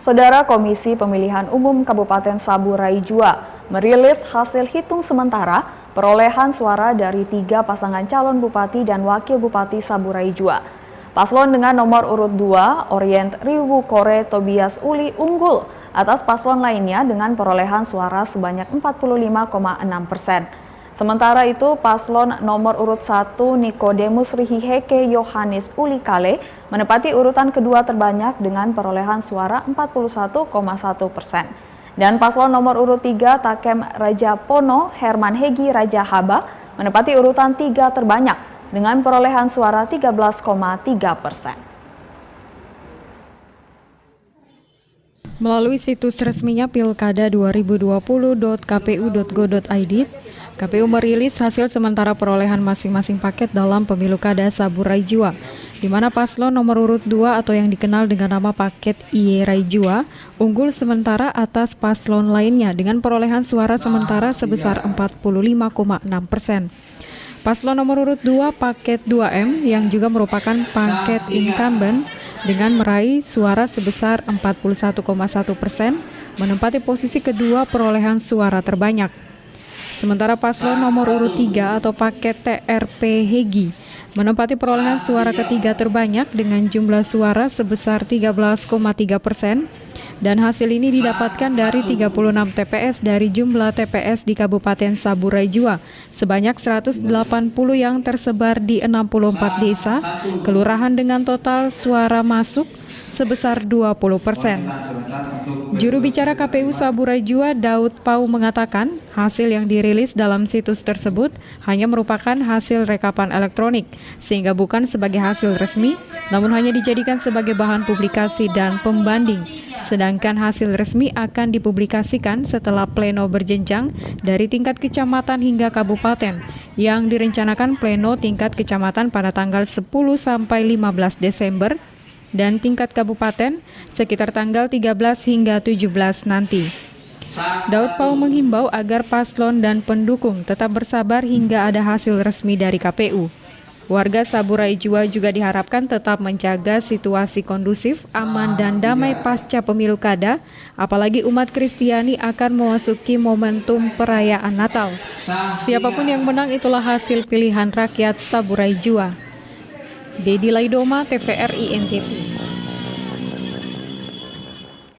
Saudara Komisi Pemilihan Umum Kabupaten Saburai Jua merilis hasil hitung sementara perolehan suara dari 3 pasangan calon Bupati dan Wakil Bupati Saburai Jua. Paslon dengan nomor urut 2, Orient Riwu Kore Tobias Uli unggul atas paslon lainnya dengan perolehan suara sebanyak 45,6%. Sementara itu, paslon nomor urut 1 Nikodemus Rihiheke Yohanes Ulikale menempati urutan kedua terbanyak dengan perolehan suara 41,1%. Dan paslon nomor urut 3 Takem Raja Pono Herman Hegi Raja Haba menempati urutan 3 terbanyak dengan perolehan suara 13,3%. Melalui situs resminya pilkada2020.kpu.go.id, KPU merilis hasil sementara perolehan masing-masing paket dalam pemilu kada Saburai Jua, di mana paslon nomor urut 2 atau yang dikenal dengan nama paket Iye Raijua unggul sementara atas paslon lainnya dengan perolehan suara sementara sebesar 45,6%. Paslon nomor urut 2 paket 2M yang juga merupakan paket incumbent dengan meraih suara sebesar 41,1% menempati posisi kedua perolehan suara terbanyak. Sementara paslon nomor urut 3 atau paket TRP Hegi menempati perolehan suara ketiga terbanyak dengan jumlah suara sebesar 13,3%, dan hasil ini didapatkan dari 36 TPS dari jumlah TPS di Kabupaten Saburai Jua sebanyak 180 yang tersebar di 64 desa, kelurahan dengan total suara masuk sebesar 20%. Juru bicara KPU Saburai Jua, Daud Pau, mengatakan hasil yang dirilis dalam situs tersebut hanya merupakan hasil rekapan elektronik, sehingga bukan sebagai hasil resmi, namun hanya dijadikan sebagai bahan publikasi dan pembanding. Sedangkan hasil resmi akan dipublikasikan setelah pleno berjenjang dari tingkat kecamatan hingga kabupaten, yang direncanakan pleno tingkat kecamatan pada tanggal 10 sampai 15 Desember, dan tingkat kabupaten sekitar tanggal 13 hingga 17 nanti. Daud Pau menghimbau agar paslon dan pendukung tetap bersabar hingga ada hasil resmi dari KPU. Warga Saburai Jua juga diharapkan tetap menjaga situasi kondusif, aman dan damai pasca pemilu kada, apalagi umat Kristiani akan memasuki momentum perayaan Natal. Siapapun yang menang itulah hasil pilihan rakyat Saburai Jua. Dedi Laidoma, TVRI NTV.